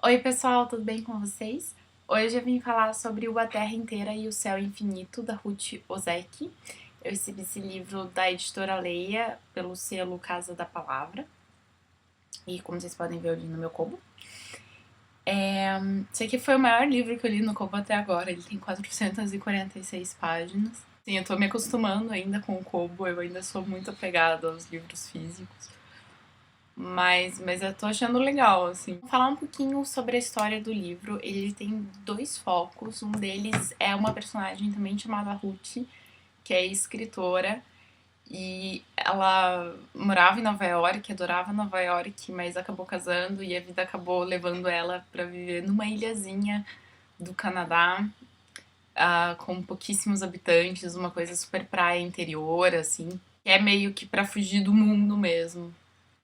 Oi pessoal, tudo bem com vocês? Hoje eu vim falar sobre O A Terra Inteira e o Céu Infinito, da Ruth Ozeki. Eu recebi esse livro da editora Leia, pelo selo Casa da Palavra. E como vocês podem ver, eu li no meu Kobo. Esse aqui foi o maior livro que eu li no Kobo até agora. Ele tem 446 páginas. Sim, eu tô me acostumando ainda com o Kobo, eu ainda sou muito apegada aos livros físicos. Mas eu tô achando legal, assim. Vou falar um pouquinho sobre a história do livro. Ele tem dois focos. Um deles é uma personagem também chamada Ruth, que é escritora. E ela morava em Nova York, adorava Nova York, mas acabou casando e a vida acabou levando ela pra viver numa ilhazinha do Canadá, com pouquíssimos habitantes, uma coisa super praia interior, assim. Que é meio que pra fugir do mundo mesmo.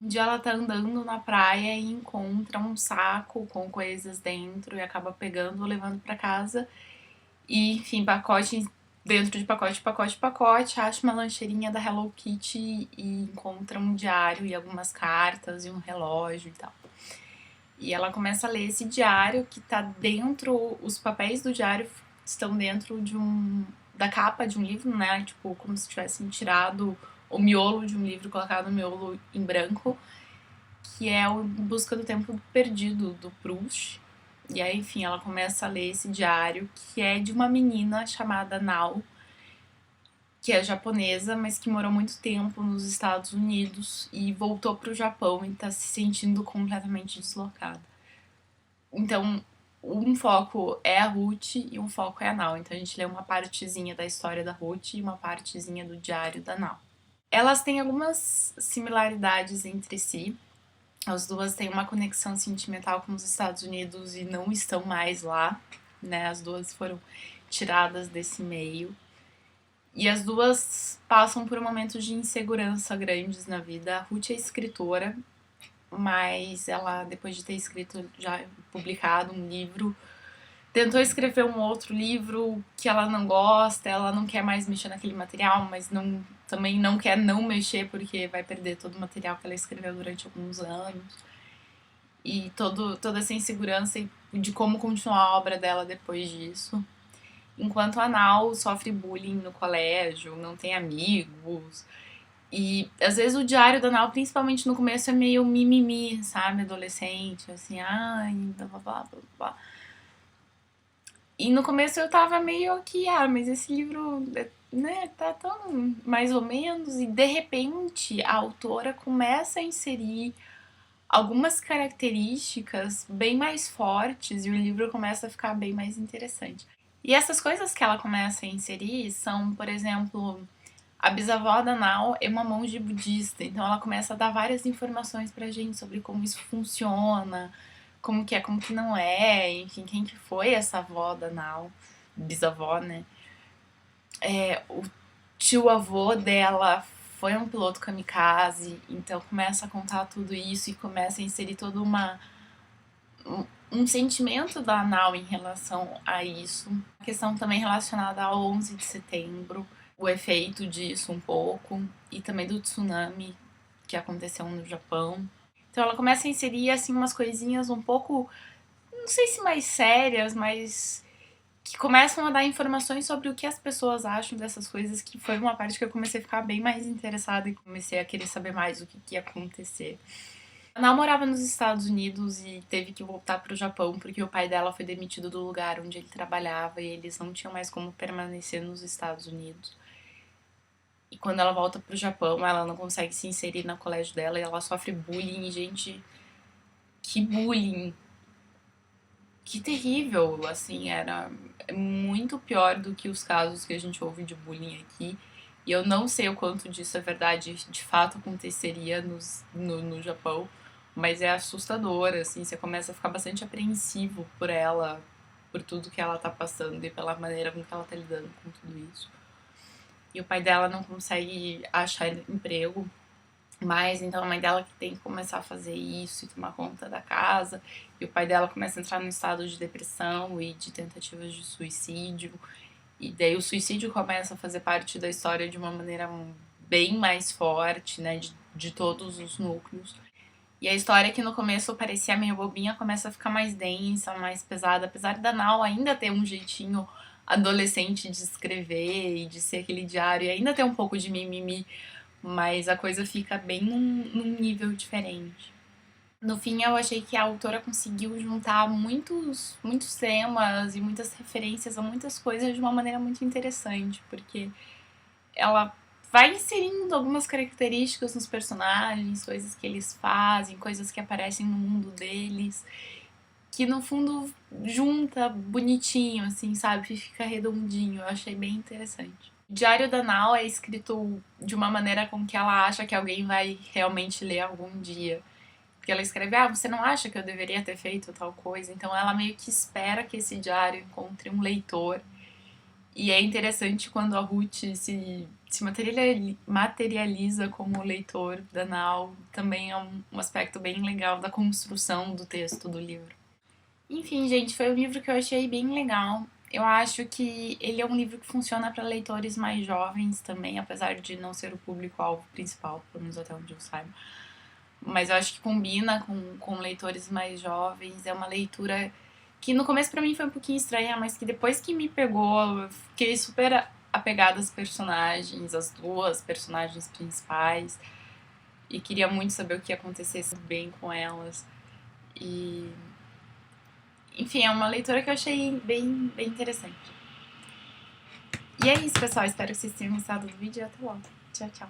Um dia ela tá andando na praia e encontra um saco com coisas dentro e acaba pegando, levando pra casa. E, enfim, pacote dentro de pacote, pacote, pacote, acha uma lancheirinha da Hello Kitty e encontra um diário e algumas cartas e um relógio e tal. E ela começa a ler esse diário que tá dentro, os papéis do diário estão dentro da capa de um livro, né? Tipo, como se tivessem tirado o miolo de um livro, colocado o miolo em branco, que é o Em Busca do Tempo Perdido, do Proust. E aí, enfim, ela começa a ler esse diário, que é de uma menina chamada Nao, que é japonesa, mas que morou muito tempo nos Estados Unidos e voltou pro Japão e tá se sentindo completamente deslocada. Então, um foco é a Ruth e um foco é a Nao. Então a gente lê uma partezinha da história da Ruth e uma partezinha do diário da Nao. Elas têm algumas similaridades entre si. As duas têm uma conexão sentimental com os Estados Unidos e não estão mais lá, né? As duas foram tiradas desse meio. E as duas passam por momentos de insegurança grandes na vida. A Ruth é escritora, mas ela, depois de ter escrito, já publicado um livro, tentou escrever um outro livro que ela não gosta, ela não quer mais mexer naquele material, mas também não quer não mexer porque vai perder todo o material que ela escreveu durante alguns anos. E toda essa insegurança de como continuar a obra dela depois disso. Enquanto a Nau sofre bullying no colégio, não tem amigos. E às vezes o diário da Nau, principalmente no começo, é meio mimimi, sabe? Adolescente, assim, ai, blá blá blá blá blá. E no começo eu tava meio aqui, mas esse livro, né, tá tão mais ou menos. E de repente a autora começa a inserir algumas características bem mais fortes e o livro começa a ficar bem mais interessante. E essas coisas que ela começa a inserir são, por exemplo, a bisavó da Nao é uma monge budista, então ela começa a dar várias informações pra gente sobre como isso funciona, como que é, como que não é, enfim, quem que foi essa avó da Nao, bisavó, né? O tio-avô dela foi um piloto kamikaze, então começa a contar tudo isso e começa a inserir toda um sentimento da Nau em relação a isso. A questão também relacionada ao 11 de setembro, o efeito disso um pouco, e também do tsunami que aconteceu no Japão. Então ela começa a inserir assim umas coisinhas um pouco, não sei se mais sérias, mas que começam a dar informações sobre o que as pessoas acham dessas coisas, que foi uma parte que eu comecei a ficar bem mais interessada e comecei a querer saber mais o que ia acontecer. A Nao morava nos Estados Unidos e teve que voltar para o Japão porque o pai dela foi demitido do lugar onde ele trabalhava e eles não tinham mais como permanecer nos Estados Unidos. E quando ela volta pro Japão, ela não consegue se inserir no colégio dela e ela sofre bullying. E, gente, que bullying! Que terrível! Assim, era muito pior do que os casos que a gente ouve de bullying aqui. E eu não sei o quanto disso é verdade, de fato aconteceria no Japão, mas é assustador, assim, você começa a ficar bastante apreensivo por ela, por tudo que ela tá passando e pela maneira com que ela tá lidando com tudo isso. E o pai dela não consegue achar emprego, mas então a mãe dela que tem que começar a fazer isso e tomar conta da casa. E o pai dela começa a entrar num estado de depressão e de tentativas de suicídio. E daí o suicídio começa a fazer parte da história de uma maneira bem mais forte, né, de todos os núcleos. E a história que no começo parecia meio bobinha começa a ficar mais densa, mais pesada. Apesar da Nau ainda ter um jeitinho adolescente de escrever e de ser aquele diário, e ainda ter um pouco de mimimi, mas a coisa fica bem num nível diferente. No fim, eu achei que a autora conseguiu juntar muitos temas e muitas referências a muitas coisas de uma maneira muito interessante, porque ela vai inserindo algumas características nos personagens, coisas que eles fazem, coisas que aparecem no mundo deles, que no fundo junta bonitinho, assim, sabe? Fica redondinho. Eu achei bem interessante. O Diário da Nau é escrito de uma maneira com que ela acha que alguém vai realmente ler algum dia. Porque ela escreve, você não acha que eu deveria ter feito tal coisa? Então ela meio que espera que esse diário encontre um leitor. E é interessante quando a Ruth se materializa como leitor da Nau. Também é um aspecto bem legal da construção do texto do livro. Enfim, gente, foi um livro que eu achei bem legal. Eu acho que ele é um livro que funciona para leitores mais jovens também, apesar de não ser o público-alvo principal, pelo menos até onde eu saiba. Mas eu acho que combina com leitores mais jovens. É uma leitura que no começo pra mim foi um pouquinho estranha, mas que depois que me pegou, eu fiquei super apegada às personagens, às duas personagens principais. E queria muito saber o que acontecesse bem com elas. E enfim, é uma leitura que eu achei bem interessante. E é isso, pessoal. Espero que vocês tenham gostado do vídeo e até logo. Tchau, tchau.